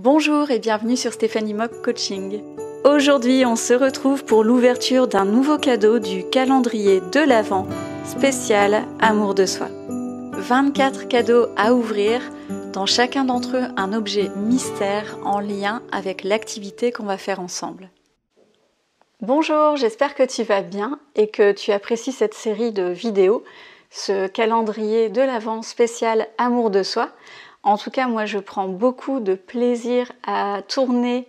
Bonjour et bienvenue sur Stéphanie Mock Coaching. Aujourd'hui, on se retrouve pour l'ouverture d'un nouveau cadeau du calendrier de l'Avent spécial Amour de soi. 24 cadeaux à ouvrir, dans chacun d'entre eux un objet mystère en lien avec l'activité qu'on va faire ensemble. Bonjour, j'espère que tu vas bien et que tu apprécies cette série de vidéos, ce calendrier de l'Avent spécial Amour de soi. En tout cas, moi je prends beaucoup de plaisir à tourner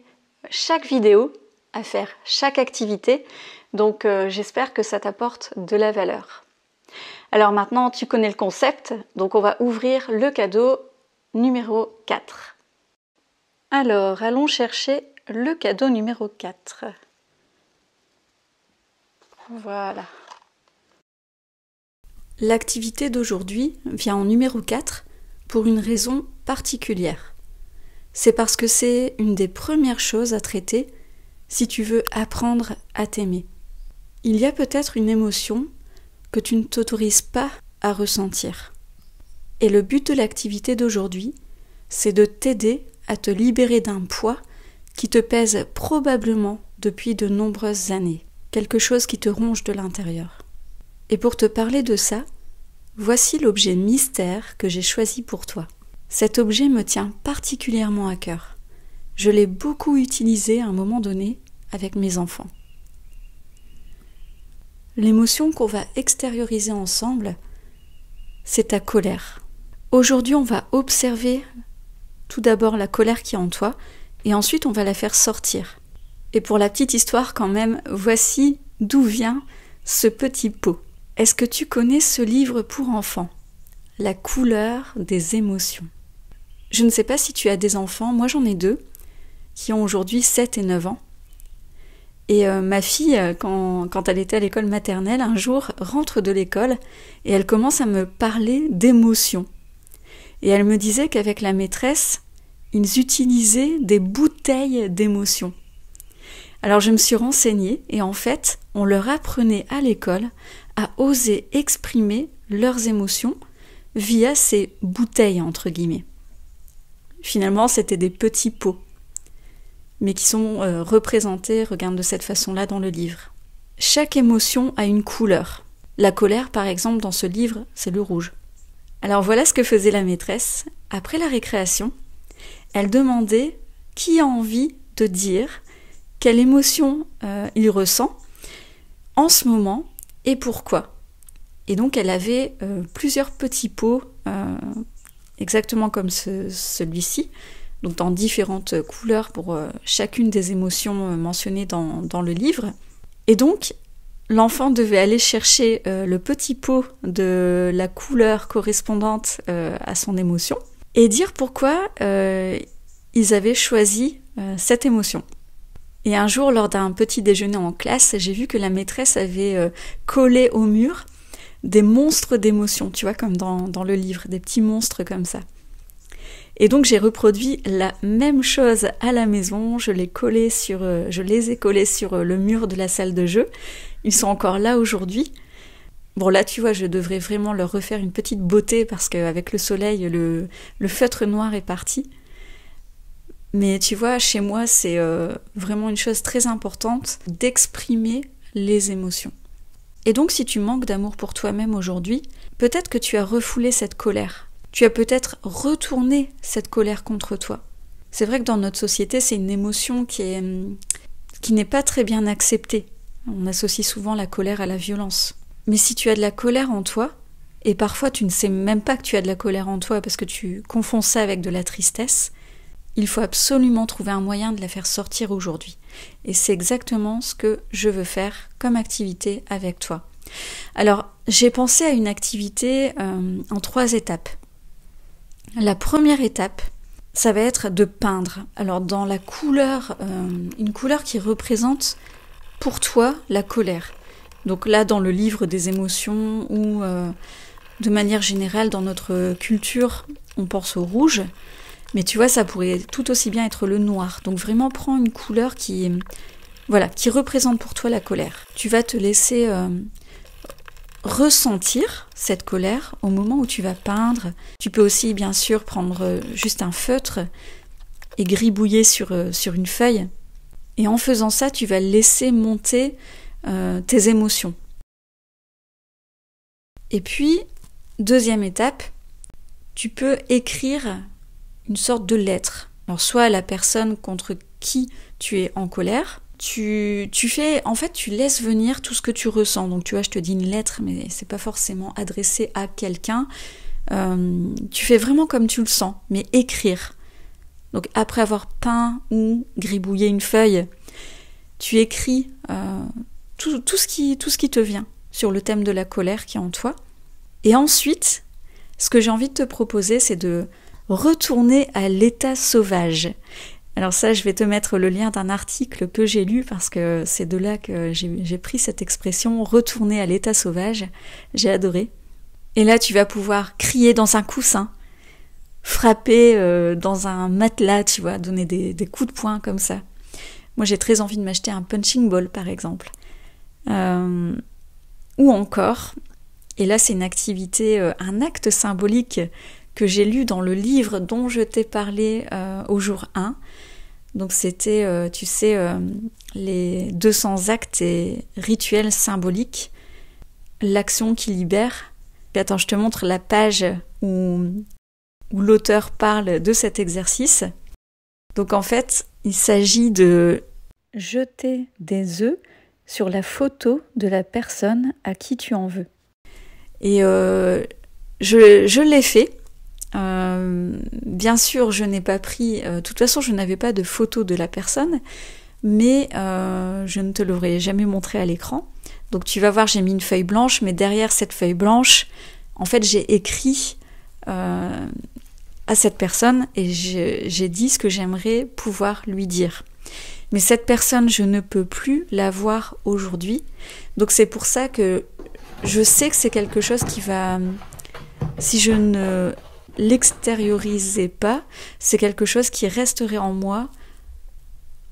chaque vidéo, à faire chaque activité, donc j'espère que ça t'apporte de la valeur. Alors maintenant tu connais le concept, donc on va ouvrir le cadeau numéro 4. Alors allons chercher le cadeau numéro 4. Voilà. L'activité d'aujourd'hui vient en numéro 4 pour une raison particulière. C'est parce que c'est une des premières choses à traiter si tu veux apprendre à t'aimer. Il y a peut-être une émotion que tu ne t'autorises pas à ressentir. Et le but de l'activité d'aujourd'hui, c'est de t'aider à te libérer d'un poids qui te pèse probablement depuis de nombreuses années. Quelque chose qui te ronge de l'intérieur. Et pour te parler de ça, voici l'objet mystère que j'ai choisi pour toi. Cet objet me tient particulièrement à cœur. Je l'ai beaucoup utilisé à un moment donné avec mes enfants. L'émotion qu'on va extérioriser ensemble, c'est ta colère. Aujourd'hui, on va observer tout d'abord la colère qui est en toi et ensuite on va la faire sortir. Et pour la petite histoire quand même, voici d'où vient ce petit pot. Est-ce que tu connais ce livre pour enfants ? La couleur des émotions. Je ne sais pas si tu as des enfants, moi j'en ai 2, qui ont aujourd'hui 7 et 9 ans. Et ma fille, quand elle était à l'école maternelle, un jour rentre de l'école et elle commence à me parler d'émotions. Et elle me disait qu'avec la maîtresse, ils utilisaient des bouteilles d'émotions. Alors je me suis renseignée et en fait, on leur apprenait à l'école à oser exprimer leurs émotions via ces bouteilles entre guillemets. Finalement, c'était des petits pots, mais qui sont représentés, regarde de cette façon-là dans le livre. Chaque émotion a une couleur. La colère, par exemple, dans ce livre, c'est le rouge. Alors voilà ce que faisait la maîtresse. Après la récréation, elle demandait qui a envie de dire quelle émotion il ressent en ce moment et pourquoi. Et donc elle avait plusieurs petits pots, exactement comme celui-ci, donc dans différentes couleurs pour chacune des émotions mentionnées dans le livre. Et donc l'enfant devait aller chercher le petit pot de la couleur correspondante à son émotion et dire pourquoi ils avaient choisi cette émotion. Et un jour, lors d'un petit déjeuner en classe, j'ai vu que la maîtresse avait collé au mur des monstres d'émotions, tu vois, comme dans le livre, des petits monstres comme ça. Et donc j'ai reproduit la même chose à la maison, je les ai collés sur le mur de la salle de jeu. Ils sont encore là aujourd'hui. Bon là, tu vois, je devrais vraiment leur refaire une petite beauté parce qu'avec le soleil, le feutre noir est parti. Mais tu vois, chez moi, c'est vraiment une chose très importante d'exprimer les émotions. Et donc, si tu manques d'amour pour toi-même aujourd'hui, peut-être que tu as refoulé cette colère. Tu as peut-être retourné cette colère contre toi. C'est vrai que dans notre société, c'est une émotion qui n'est pas très bien acceptée. On associe souvent la colère à la violence. Mais si tu as de la colère en toi, et parfois tu ne sais même pas que tu as de la colère en toi parce que tu confonds ça avec de la tristesse, il faut absolument trouver un moyen de la faire sortir aujourd'hui. Et c'est exactement ce que je veux faire comme activité avec toi. Alors, j'ai pensé à une activité en 3 étapes. La première étape, ça va être de peindre. Alors, dans la couleur, une couleur qui représente pour toi la colère. Donc là, dans le livre des émotions ou de manière générale dans notre culture, on pense au rouge. Mais tu vois, ça pourrait tout aussi bien être le noir. Donc vraiment, prends une couleur qui représente pour toi la colère. Tu vas te laisser ressentir cette colère au moment où tu vas peindre. Tu peux aussi, bien sûr, prendre juste un feutre et gribouiller sur une feuille. Et en faisant ça, tu vas laisser monter tes émotions. Et puis, deuxième étape, tu peux écrire une sorte de lettre. Alors soit à la personne contre qui tu es en colère, tu laisses venir tout ce que tu ressens. Donc tu vois, je te dis une lettre, mais c'est pas forcément adressé à quelqu'un. Tu fais vraiment comme tu le sens, mais écrire. Donc après avoir peint ou gribouillé une feuille, tu écris tout ce qui te vient sur le thème de la colère qui est en toi. Et ensuite, ce que j'ai envie de te proposer, c'est de retourner à l'état sauvage. Alors ça, je vais te mettre le lien d'un article que j'ai lu parce que c'est de là que j'ai pris cette expression, retourner à l'état sauvage. J'ai adoré. Et là, tu vas pouvoir crier dans un coussin, frapper dans un matelas, tu vois, donner des coups de poing comme ça. Moi, j'ai très envie de m'acheter un punching ball, par exemple. Ou encore, et là, c'est une activité, un acte symbolique que j'ai lu dans le livre dont je t'ai parlé au jour 1. Donc c'était, les 200 actes et rituels symboliques, l'action qui libère. Attends, je te montre la page où l'auteur parle de cet exercice. Donc en fait, il s'agit de jeter des œufs sur la photo de la personne à qui tu en veux. Et je l'ai fait. Bien sûr, je n'ai pas pris... de toute façon, je n'avais pas de photo de la personne, mais je ne te l'aurais jamais montré à l'écran. Donc tu vas voir, j'ai mis une feuille blanche, mais derrière cette feuille blanche, en fait, j'ai écrit à cette personne et j'ai dit ce que j'aimerais pouvoir lui dire. Mais cette personne, je ne peux plus la voir aujourd'hui. Donc c'est pour ça que je sais que c'est quelque chose qui va... Si je ne l'extériorisais pas, c'est quelque chose qui resterait en moi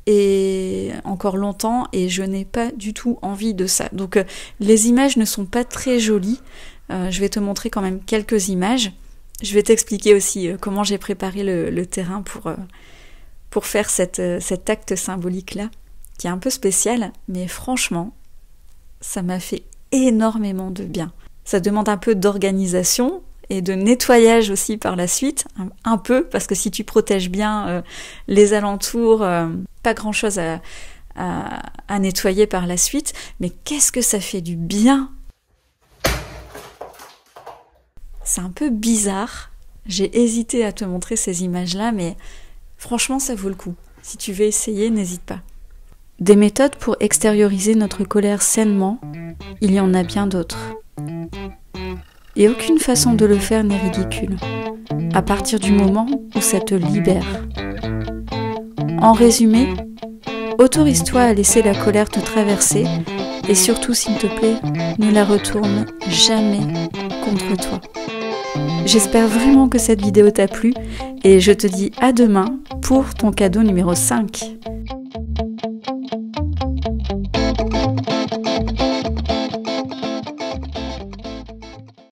et encore longtemps, et je n'ai pas du tout envie de ça. Donc les images ne sont pas très jolies. Je vais te montrer quand même quelques images. Je vais t'expliquer aussi comment j'ai préparé le terrain pour faire cet acte symbolique-là, qui est un peu spécial, mais franchement, ça m'a fait énormément de bien. Ça demande un peu d'organisation et de nettoyage aussi par la suite, un peu, parce que si tu protèges bien les alentours, pas grand-chose à nettoyer par la suite, mais qu'est-ce que ça fait du bien! C'est un peu bizarre, j'ai hésité à te montrer ces images-là, mais franchement ça vaut le coup. Si tu veux essayer, n'hésite pas. Des méthodes pour extérioriser notre colère sainement, il y en a bien d'autres. Et aucune façon de le faire n'est ridicule, à partir du moment où ça te libère. En résumé, autorise-toi à laisser la colère te traverser et surtout, s'il te plaît, ne la retourne jamais contre toi. J'espère vraiment que cette vidéo t'a plu et je te dis à demain pour ton cadeau numéro 5.